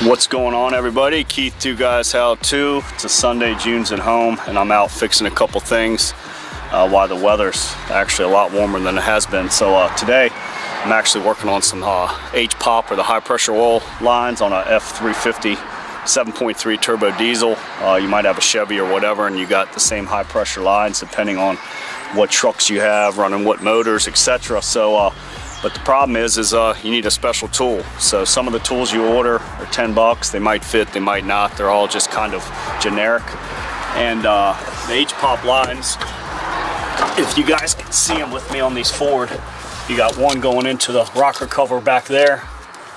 What's going on, everybody? Keith, Two Guys How To. It's a Sunday, June's at home, and I'm out fixing a couple things while the weather's actually a lot warmer than it has been. So today I'm actually working on some Hpop, or the high pressure oil lines, on a F350 7.3 turbo diesel. You might have a Chevy or whatever, and you got the same high pressure lines depending on what trucks you have, running what motors, etc. So but the problem is you need a special tool. So some of the tools you order are 10 bucks. They might fit, they might not. They're all just kind of generic. And the Hpop lines, if you guys can see them with me on these Ford, you got one going into the rocker cover back there,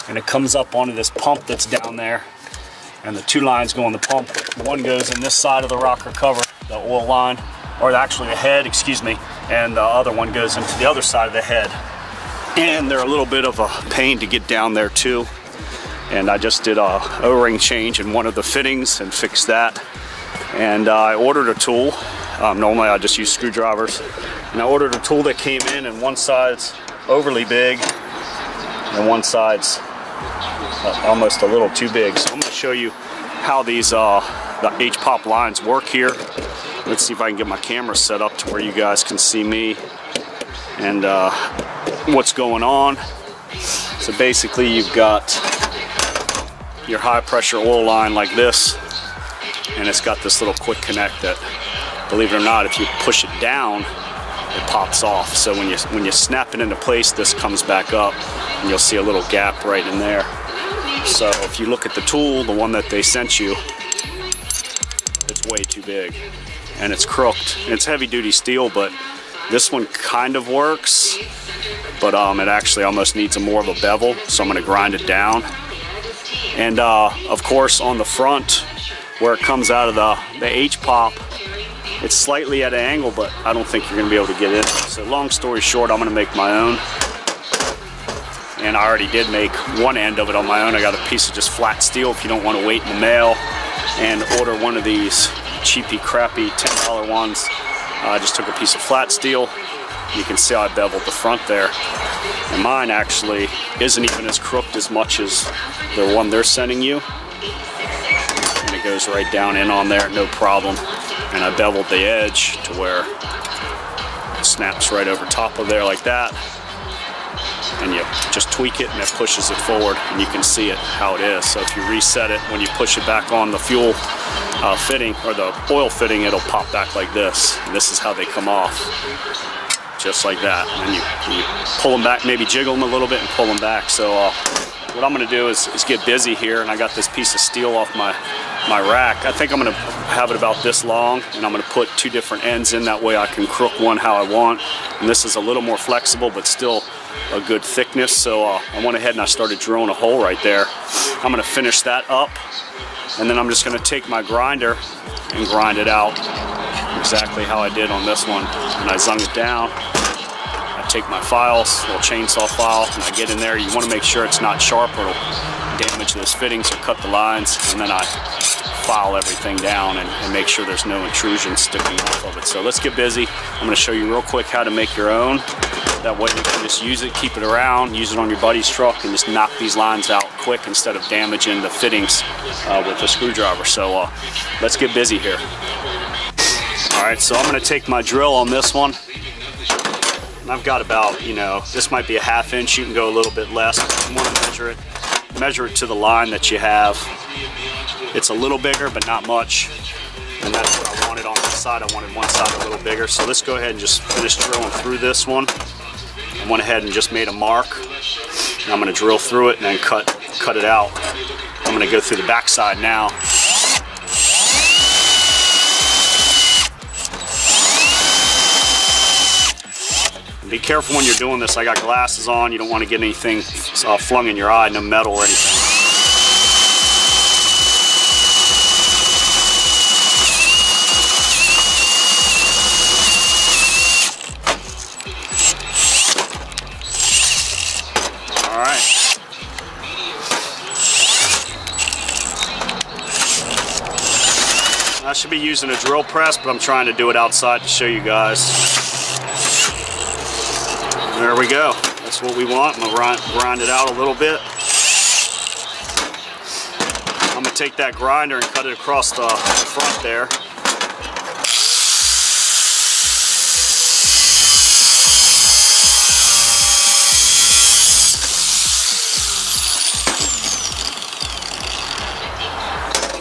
and it comes up onto this pump that's down there. And the two lines go in the pump. One goes in this side of the rocker cover, the oil line, or actually the head, excuse me, and the other one goes into the other side of the head. And they're a little bit of a pain to get down there too. And I just did a O-ring change in one of the fittings and fixed that. And I ordered a tool. Normally I just use screwdrivers. And I ordered a tool that came in, and one side's overly big and one side's almost a little too big. So I'm going to show you how these the Hpop lines work here. Let's see if I can get my camera set up to where you guys can see me and what's going on. So basically you've got your high pressure oil line like this, and it's got this little quick connect that, believe it or not, if you push it down, it pops off. So when you snap it into place, this comes back up, and you'll see a little gap right in there. So if you look at the tool, the one that they sent you, it's way too big, and it's crooked. And it's heavy duty steel, but this one kind of works, but it actually almost needs more of a bevel, so I'm going to grind it down. And of course on the front, where it comes out of the Hpop, it's slightly at an angle, but I don't think you're going to be able to get in. So long story short, I'm going to make my own. And I already did make one end of it on my own. I got a piece of just flat steel if you don't want to wait in the mail and order one of these cheapy, crappy $10 ones. I just took a piece of flat steel. You can see I beveled the front there. And mine actually isn't even as crooked as much as the one they're sending you. And it goes right down in on there, no problem. And I beveled the edge to where it snaps right over top of there like that. And you just tweak it and it pushes it forward, and you can see it how it is. So if you reset it, when you push it back on the fuel fitting, or the oil fitting, it'll pop back like this. And this is how they come off, just like that. And then you pull them back, maybe jiggle them a little bit and pull them back. So what I'm going to do is get busy here, and I got this piece of steel off my rack. I think I'm going to have it about this long, and I'm going to put two different ends in. That way I can crook one how I want. And this is a little more flexible, but still a good thickness. So I went ahead and I started drilling a hole right there. I'm going to finish that up, and then I'm just going to take my grinder and grind it out exactly how I did on this one. And I zung it down. I take my files, little chainsaw file, and I get in there. You want to make sure it's not sharp, or it'll damage those fittings or cut the lines. And then I file everything down and make sure there's no intrusion sticking off of it. So let's get busy. I'm going to show you real quick how to make your own. That way you can just use it, keep it around, use it on your buddy's truck, and just knock these lines out quick instead of damaging the fittings with a screwdriver. So let's get busy here. Alright, so I'm going to take my drill on this one. And I've got about, this might be a ½ inch. You can go a little bit less. You want to measure it to the line that you have. It's a little bigger, but not much. And that's what I wanted on this side. I wanted one side a little bigger. So let's go ahead and just finish drilling through this one. I went ahead and just made a mark. And I'm going to drill through it and then cut it out. I'm going to go through the back side now. Be careful when you're doing this. I got glasses on. You don't want to get anything flung in your eye, no metal or anything. I should be using a drill press, but I'm trying to do it outside to show you guys. There we go. That's what we want. I'm going to grind it out a little bit. take that grinder and cut it across the front there.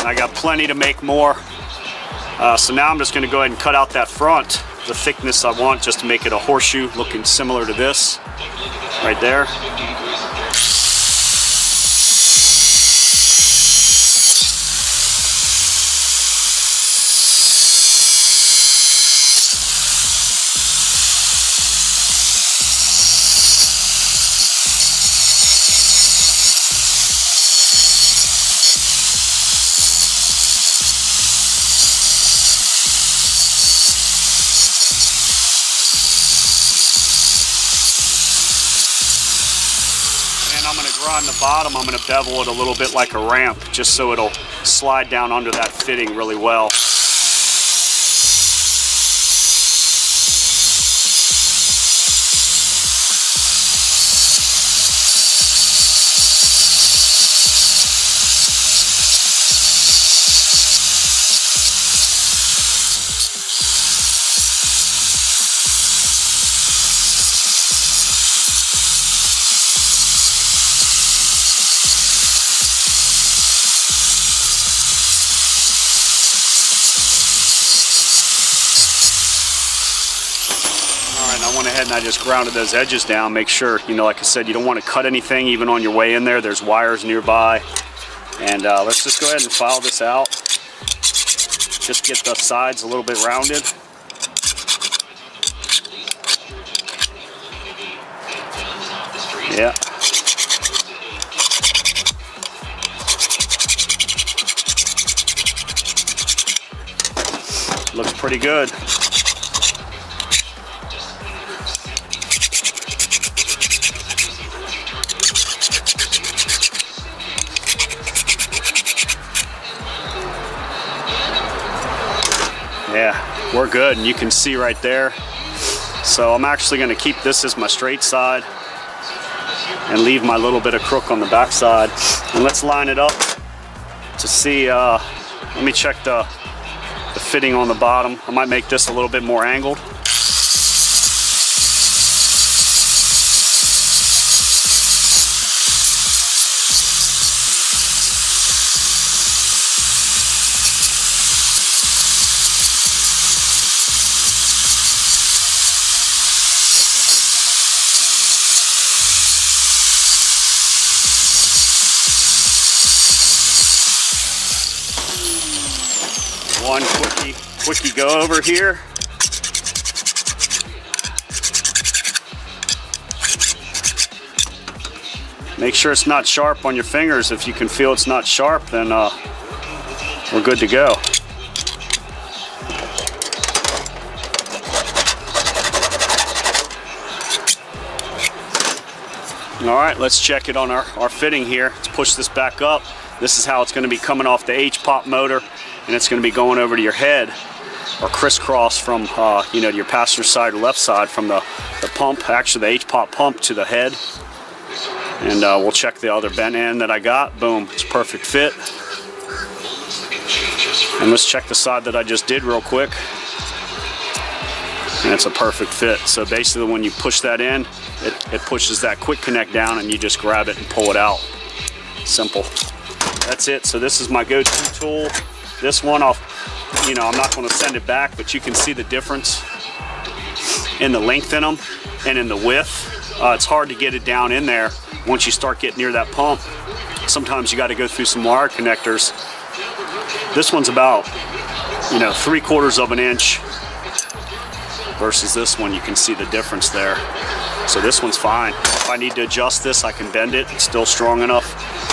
And I got plenty to make more. So now I'm just going to go ahead and cut out that front, the thickness I want, just to make it a horseshoe looking similar to this right there. I'm going to grind the bottom. I'm going to bevel it a little bit like a ramp, just so it'll slide down under that fitting really well. I went ahead and I just grounded those edges down. Make sure, you know, like I said, you don't want to cut anything even on your way in there. There's wires nearby. And let's just go ahead and file this out. Just get the sides a little bit rounded. Yeah. Looks pretty good. Yeah, we're good, and you can see right there. So I'm actually going to keep this as my straight side and leave my little bit of crook on the back side. And let's line it up to see, let me check the fitting on the bottom. I might make this a little bit more angled. One quickie go over here. Make sure it's not sharp on your fingers. If you can feel it's not sharp, then we're good to go. All right, let's check it on our fitting here. Let's push this back up. This is how it's going to be coming off the Hpop motor, and it's going to be going over to your head, or crisscross from you know, your passenger side or left side from the pump, actually the Hpop pump, to the head. And we'll check the other bent end that I got. Boom, it's a perfect fit. And let's check the side that I just did real quick. And it's a perfect fit. So basically when you push that in, it pushes that quick connect down, and you just grab it and pull it out. Simple. That's it. So this is my go-to tool. This one, I'm not going to send it back, but you can see the difference in the length in them and in the width. It's hard to get it down in there once you start getting near that pump. Sometimes you got to go through some wire connectors. This one's about, 3/4 of an inch versus this one. You can see the difference there. So this one's fine. If I need to adjust this, I can bend it. It's still strong enough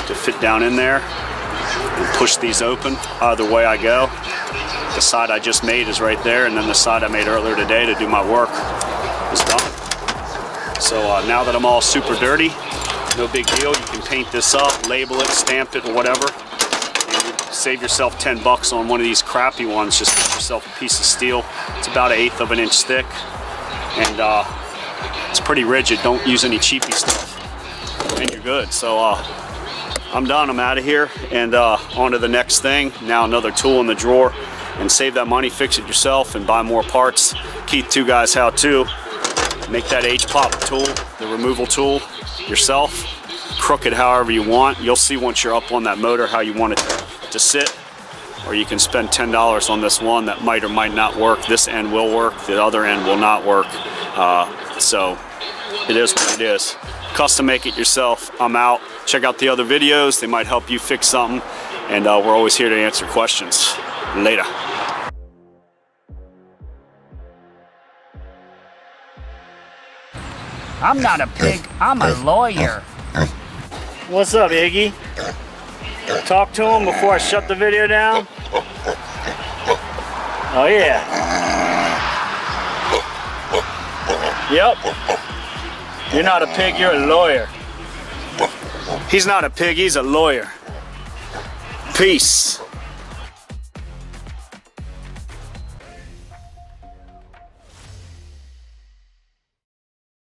to fit down in there. And push these open either way I go. The side I just made is right there, and then the side I made earlier today to do my work is done. So now that I'm all super dirty, no big deal. You can paint this up, label it, stamp it, or whatever. And you save yourself 10 bucks on one of these crappy ones. Just get yourself a piece of steel. It's about 1/8 of an inch thick, and it's pretty rigid. Don't use any cheapy stuff, and you're good. So I'm done. I'm out of here, and on to the next thing. Now another tool in the drawer, and save that money, fix it yourself, and buy more parts. Keith 2 Guys How To. Make that Hpop tool, the removal tool, yourself. Crook it however you want. You'll see once you're up on that motor how you want it to sit. Or you can spend $10 on this one that might or might not work. This end will work, the other end will not work. So it is what it is. Custom make it yourself. I'm out. Check out the other videos. They might help you fix something. And we're always here to answer questions. Later. I'm not a pig, I'm a lawyer. What's up, Iggy? Talk to him before I shut the video down. Oh yeah. Yep. You're not a pig, you're a lawyer. He's not a pig, he's a lawyer. Peace.